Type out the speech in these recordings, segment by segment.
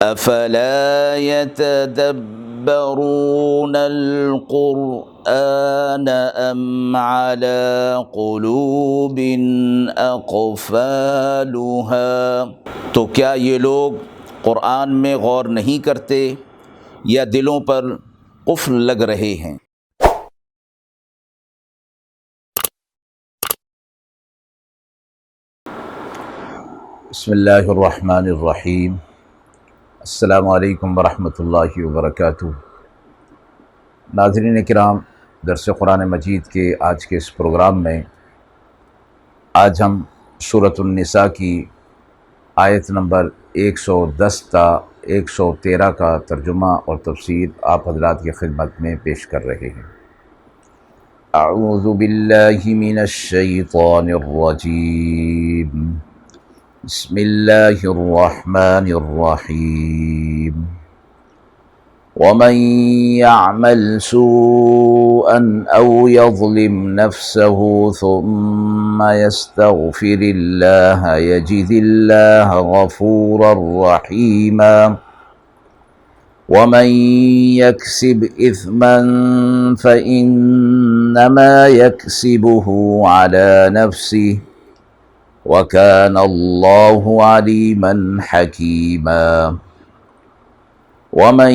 افلا يتدبرون القرآن ام على قلوب اقفالها، تو کیا یہ لوگ قرآن میں غور نہیں کرتے یا دلوں پر قفل لگ رہے ہیں؟ بسم اللہ الرحمن الرحیم۔ السلام علیکم ورحمۃ اللہ وبرکاتہ۔ ناظرین کرام، درس قرآن مجید کے آج کے اس پروگرام میں آج ہم سورۃ النساء کی آیت نمبر 110 تا 113 کا ترجمہ اور تفسیر آپ حضرات کی خدمت میں پیش کر رہے ہیں۔ اعوذ باللہ من الشیطان الرجیم، بسم اللہ الرحمن الرحیم۔ ومن يعمل سوءا او يظلم نفسه ثم يستغفر الله يجد الله غفورا رحيما ومن يكسب اثما فانما يكسبه على نفسه وَكَانَ اللَّهُ عَلِيمًا حَكِيمًا وَمَن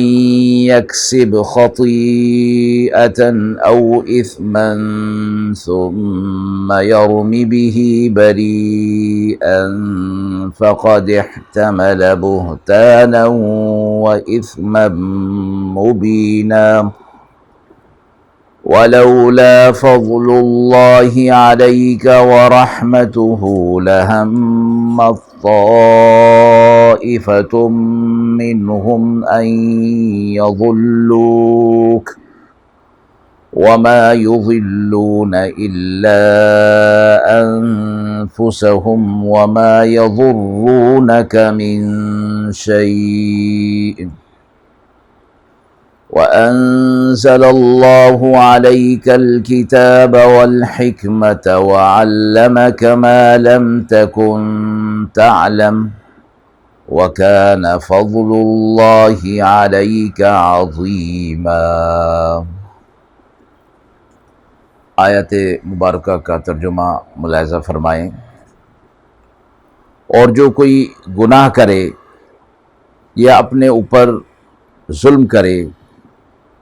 يَكْسِبْ خَطِيئَةً أَوْ إِثْمًا ثُمَّ يَرْمِ بِهِ بَرِيئًا فَقَدِ احْتَمَلَ بُهْتَانًا وَإِثْمًا مُبِينًا وَلَوْلَا فَضْلُ اللَّهِ عَلَيْكَ وَرَحْمَتُهُ لَهَمَّتْ طَائِفَةٌ مِّنْهُمْ أَن يَضُلُّوكَ وَمَا يُضِلُّونَ إِلَّا أَنفُسَهُمْ وَمَا يَضُرُّونَكَ مِن شَيْءٍ وَأَنزَلَ اللَّهُ عَلَيْكَ الْكِتَابَ وَالْحِكْمَةَ وَعَلَّمَكَ مَا لَمْ تَكُنْ تَعْلَمْ وَكَانَ فَضْلُ اللَّهِ عَلَيْكَ عَظِيمًا۔ آیت مبارکہ کا ترجمہ ملاحظہ فرمائیں۔ اور جو کوئی گناہ کرے یا اپنے اوپر ظلم کرے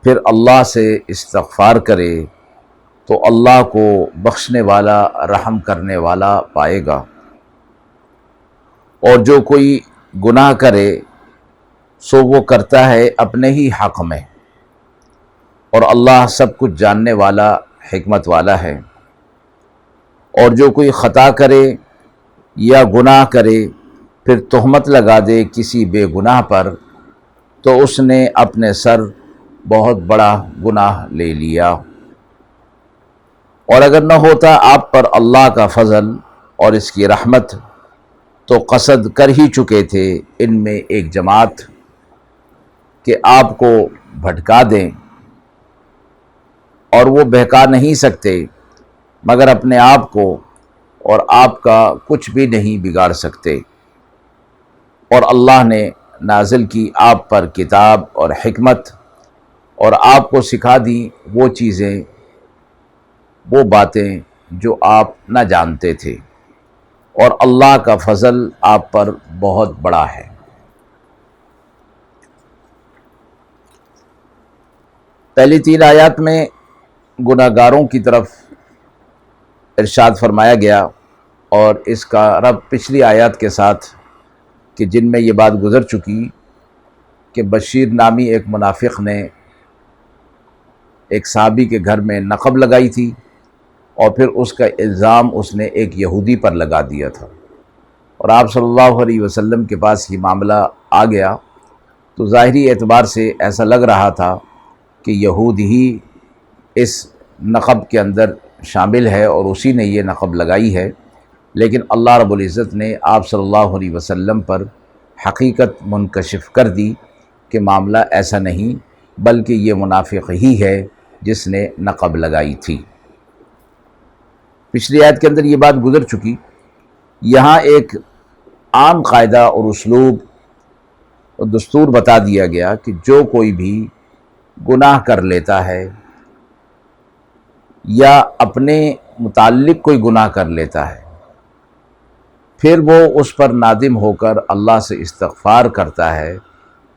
پھر اللہ سے استغفار کرے تو اللہ کو بخشنے والا رحم کرنے والا پائے گا، اور جو کوئی گناہ کرے سو وہ کرتا ہے اپنے ہی حق میں، اور اللہ سب کچھ جاننے والا حکمت والا ہے۔ اور جو کوئی خطا کرے یا گناہ کرے پھر تہمت لگا دے کسی بے گناہ پر تو اس نے اپنے سر بہت بڑا گناہ لے لیا، اور اگر نہ ہوتا آپ پر اللہ کا فضل اور اس کی رحمت تو قصد کر ہی چکے تھے ان میں ایک جماعت کہ آپ کو بھٹکا دیں، اور وہ بہکا نہیں سکتے مگر اپنے آپ کو، اور آپ کا کچھ بھی نہیں بگاڑ سکتے۔ اور اللہ نے نازل کی آپ پر کتاب اور حکمت، اور آپ کو سکھا دی وہ چیزیں، وہ باتیں جو آپ نہ جانتے تھے، اور اللہ کا فضل آپ پر بہت بڑا ہے۔ پہلی 3 آیات میں گناہ گاروں کی طرف ارشاد فرمایا گیا، اور اس کا ربط پچھلی آیات کے ساتھ کہ جن میں یہ بات گزر چکی کہ بشیر نامی ایک منافق نے ایک صحابی کے گھر میں نقب لگائی تھی، اور پھر اس کا الزام اس نے ایک یہودی پر لگا دیا تھا، اور آپ صلی اللہ علیہ وسلم کے پاس یہ معاملہ آ گیا تو ظاہری اعتبار سے ایسا لگ رہا تھا کہ یہود ہی اس نقب کے اندر شامل ہے اور اسی نے یہ نقب لگائی ہے، لیکن اللہ رب العزت نے آپ صلی اللہ علیہ وسلم پر حقیقت منکشف کر دی کہ معاملہ ایسا نہیں، بلکہ یہ منافق ہی ہے جس نے نقب لگائی تھی۔ پچھلی آیت کے اندر یہ بات گزر چکی۔ یہاں ایک عام قاعدہ اور اسلوب اور دستور بتا دیا گیا کہ جو کوئی بھی گناہ کر لیتا ہے یا اپنے متعلق کوئی گناہ کر لیتا ہے، پھر وہ اس پر نادم ہو کر اللہ سے استغفار کرتا ہے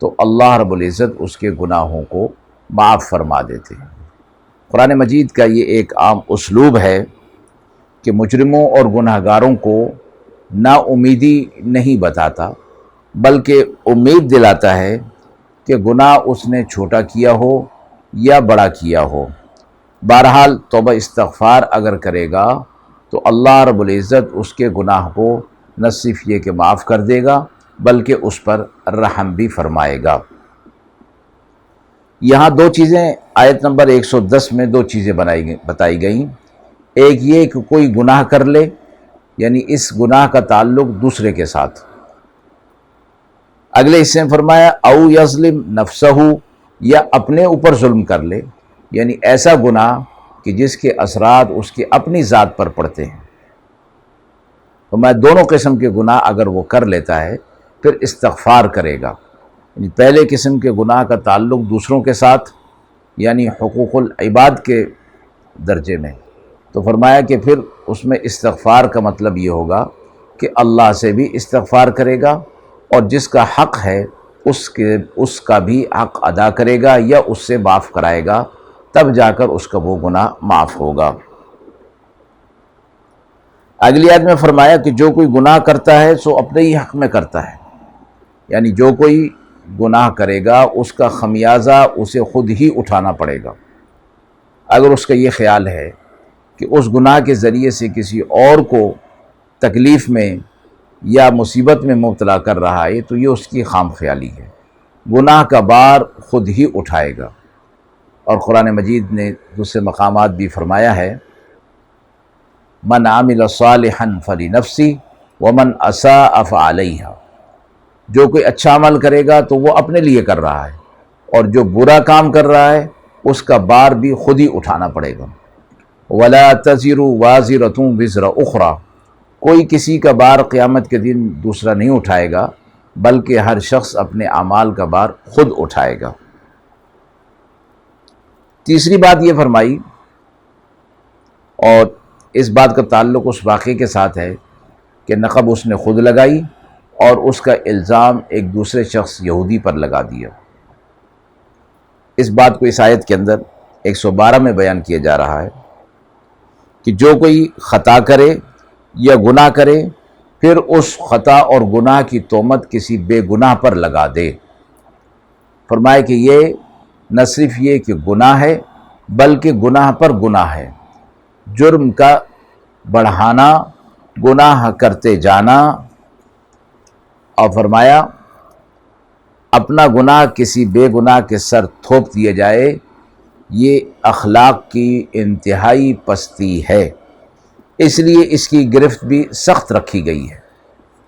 تو اللہ رب العزت اس کے گناہوں کو معاف فرما دیتے ہیں۔ قرآن مجید کا یہ ایک عام اسلوب ہے کہ مجرموں اور گناہ گاروں کو نا امیدی نہیں بتاتا، بلکہ امید دلاتا ہے کہ گناہ اس نے چھوٹا کیا ہو یا بڑا کیا ہو، بہرحال توبہ استغفار اگر کرے گا تو اللہ رب العزت اس کے گناہ کو نہ صرف یہ کہ معاف کر دے گا بلکہ اس پر رحم بھی فرمائے گا۔ یہاں دو چیزیں آیت نمبر 110 میں دو چیزیں بتائی گئیں۔ ایک یہ کہ کوئی گناہ کر لے، یعنی اس گناہ کا تعلق دوسرے کے ساتھ۔ اگلے حصے میں فرمایا او یظلم نفسہ، یا اپنے اوپر ظلم کر لے، یعنی ایسا گناہ کہ جس کے اثرات اس کی اپنی ذات پر پڑتے ہیں۔ تو میں دونوں قسم کے گناہ اگر وہ کر لیتا ہے پھر استغفار کرے گا، یعنی پہلے قسم کے گناہ کا تعلق دوسروں کے ساتھ یعنی حقوق العباد کے درجے میں، تو فرمایا کہ پھر اس میں استغفار کا مطلب یہ ہوگا کہ اللہ سے بھی استغفار کرے گا اور جس کا حق ہے اس کا بھی حق ادا کرے گا یا اس سے معاف کرائے گا، تب جا کر اس کا وہ گناہ معاف ہوگا۔ اگلی آیت میں فرمایا کہ جو کوئی گناہ کرتا ہے سو اپنے ہی حق میں کرتا ہے، یعنی جو کوئی گناہ کرے گا اس کا خمیازہ اسے خود ہی اٹھانا پڑے گا۔ اگر اس کا یہ خیال ہے کہ اس گناہ کے ذریعے سے کسی اور کو تکلیف میں یا مصیبت میں مبتلا کر رہا ہے تو یہ اس کی خام خیالی ہے، گناہ کا بار خود ہی اٹھائے گا۔ اور قرآن مجید نے دوسرے مقامات بھی فرمایا ہے من عمل صالحا فلنفسہ ومن اساء فعلیہا، جو کوئی اچھا عمل کرے گا تو وہ اپنے لیے کر رہا ہے اور جو برا کام کر رہا ہے اس کا بار بھی خود ہی اٹھانا پڑے گا۔ ولا تزر وازرۃ وزر اخری، کوئی کسی کا بار قیامت کے دن دوسرا نہیں اٹھائے گا بلکہ ہر شخص اپنے اعمال کا بار خود اٹھائے گا۔ تیسری بات یہ فرمائی، اور اس بات کا تعلق اس واقعے کے ساتھ ہے کہ نقب اس نے خود لگائی اور اس کا الزام ایک دوسرے شخص یہودی پر لگا دیا۔ اس بات کو اس آیت کے اندر 112 میں بیان کیا جا رہا ہے کہ جو کوئی خطا کرے یا گناہ کرے پھر اس خطا اور گناہ کی تہمت کسی بے گناہ پر لگا دے، فرمایا کہ یہ نہ صرف یہ کہ گناہ ہے بلکہ گناہ پر گناہ ہے، جرم کا بڑھانا، گناہ کرتے جانا، اور فرمایا اپنا گناہ کسی بے گناہ کے سر تھوپ دیا جائے، یہ اخلاق کی انتہائی پستی ہے، اس لیے اس کی گرفت بھی سخت رکھی گئی ہے۔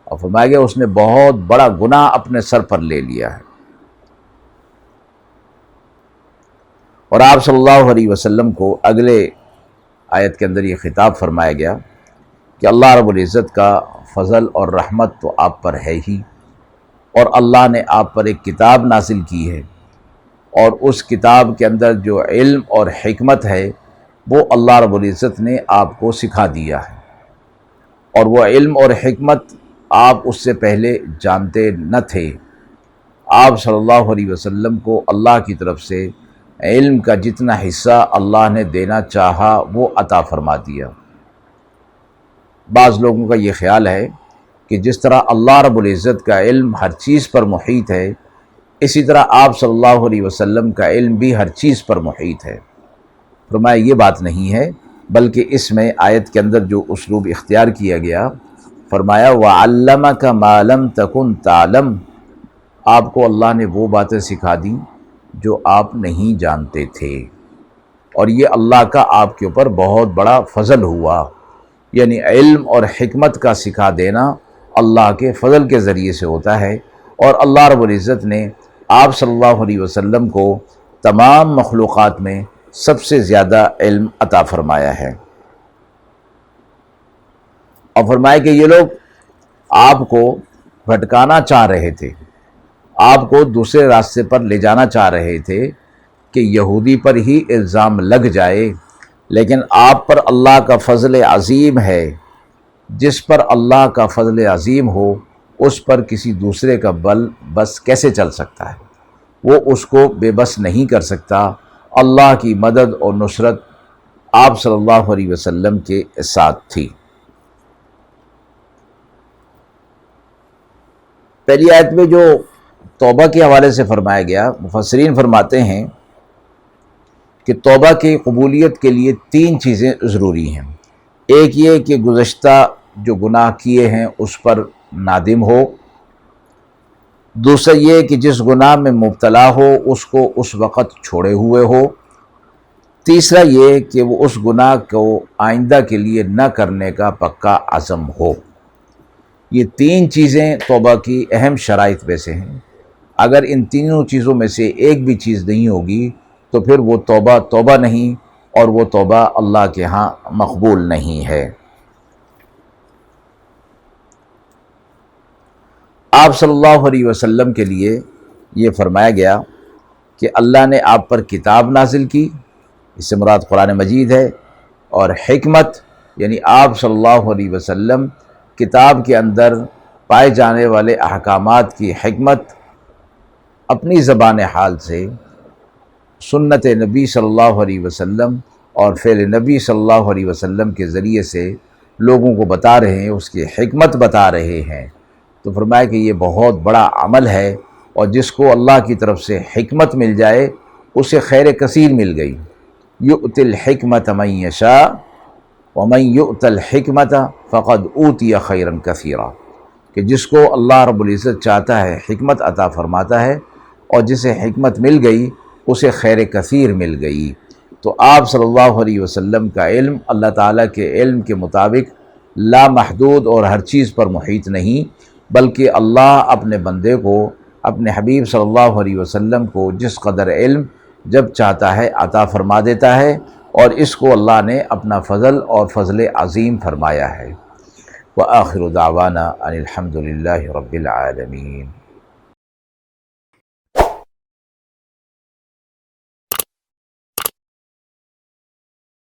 اور فرمایا گیا اس نے بہت بڑا گناہ اپنے سر پر لے لیا ہے۔ اور آپ صلی اللہ علیہ وسلم کو اگلے آیت کے اندر یہ خطاب فرمایا گیا کہ اللہ رب العزت کا فضل اور رحمت تو آپ پر ہے ہی، اور اللہ نے آپ پر ایک کتاب نازل کی ہے، اور اس کتاب کے اندر جو علم اور حکمت ہے وہ اللہ رب العزت نے آپ کو سکھا دیا ہے، اور وہ علم اور حکمت آپ اس سے پہلے جانتے نہ تھے۔ آپ صلی اللہ علیہ وسلم کو اللہ کی طرف سے علم کا جتنا حصہ اللہ نے دینا چاہا وہ عطا فرما دیا۔ بعض لوگوں کا یہ خیال ہے کہ جس طرح اللہ رب العزت کا علم ہر چیز پر محیط ہے، اسی طرح آپ صلی اللہ علیہ وسلم کا علم بھی ہر چیز پر محیط ہے۔ فرمایا یہ بات نہیں ہے، بلکہ اس میں آیت کے اندر جو اسلوب اختیار کیا گیا، فرمایا وَعَلَّمَكَ مَا لَمْ تَكُنْ تَعْلَمْ، آپ کو اللہ نے وہ باتیں سکھا دیں جو آپ نہیں جانتے تھے، اور یہ اللہ کا آپ کے اوپر بہت بڑا فضل ہوا، یعنی علم اور حکمت کا سکھا دینا اللہ کے فضل کے ذریعے سے ہوتا ہے، اور اللہ رب العزت نے آپ صلی اللہ علیہ وسلم کو تمام مخلوقات میں سب سے زیادہ علم عطا فرمایا ہے۔ اور فرمایا کہ یہ لوگ آپ کو بھٹکانا چاہ رہے تھے، آپ کو دوسرے راستے پر لے جانا چاہ رہے تھے کہ یہودی پر ہی الزام لگ جائے، لیکن آپ پر اللہ کا فضل عظیم ہے۔ جس پر اللہ کا فضل عظیم ہو اس پر کسی دوسرے کا بس کیسے چل سکتا ہے؟ وہ اس کو بے بس نہیں کر سکتا۔ اللہ کی مدد اور نصرت آپ صلی اللہ علیہ وسلم کے ساتھ تھی۔ پہلی آیت میں جو توبہ کے حوالے سے فرمایا گیا، مفسرین فرماتے ہیں کہ توبہ کی قبولیت کے لیے 3 چیزیں ضروری ہیں۔ ایک یہ کہ گزشتہ جو گناہ کیے ہیں اس پر نادم ہو، دوسرا یہ کہ جس گناہ میں مبتلا ہو اس کو اس وقت چھوڑے ہوئے ہو، تیسرا یہ کہ وہ اس گناہ کو آئندہ کے لیے نہ کرنے کا پکا عزم ہو۔ یہ 3 چیزیں توبہ کی اہم شرائط میں سے ہیں۔ اگر ان تینوں چیزوں میں سے ایک بھی چیز نہیں ہوگی تو پھر وہ توبہ نہیں، اور وہ توبہ اللہ کے ہاں مقبول نہیں ہے۔ آپ صلی اللہ علیہ وسلم کے لیے یہ فرمایا گیا کہ اللہ نے آپ پر کتاب نازل کی، اس سے مراد قرآن مجید ہے، اور حکمت یعنی آپ صلی اللہ علیہ وسلم کتاب کے اندر پائے جانے والے احکامات کی حکمت اپنی زبان حال سے، سنت نبی صلی اللہ علیہ وسلم اور فعل نبی صلی اللہ علیہ وسلم کے ذریعے سے لوگوں کو بتا رہے ہیں، اس کی حکمت بتا رہے ہیں۔ تو فرمایا کہ یہ بہت بڑا عمل ہے، اور جس کو اللہ کی طرف سے حکمت مل جائے اسے خیر کثیر مل گئی۔ یؤتی الحکمت من یشاء ومن یؤت الحکمت فقد اوتی خیرا کثیرا، کہ جس کو اللہ رب العزت چاہتا ہے حکمت عطا فرماتا ہے، اور جسے حکمت مل گئی اسے خیر کثیر مل گئی۔ تو آپ صلی اللہ علیہ وسلم کا علم اللہ تعالیٰ کے علم کے مطابق لامحدود اور ہر چیز پر محیط نہیں، بلکہ اللہ اپنے بندے کو، اپنے حبیب صلی اللہ علیہ وسلم کو جس قدر علم جب چاہتا ہے عطا فرما دیتا ہے، اور اس کو اللہ نے اپنا فضل اور فضل عظیم فرمایا ہے۔ وآخر دعوانا ان الحمد للہ رب العالمین۔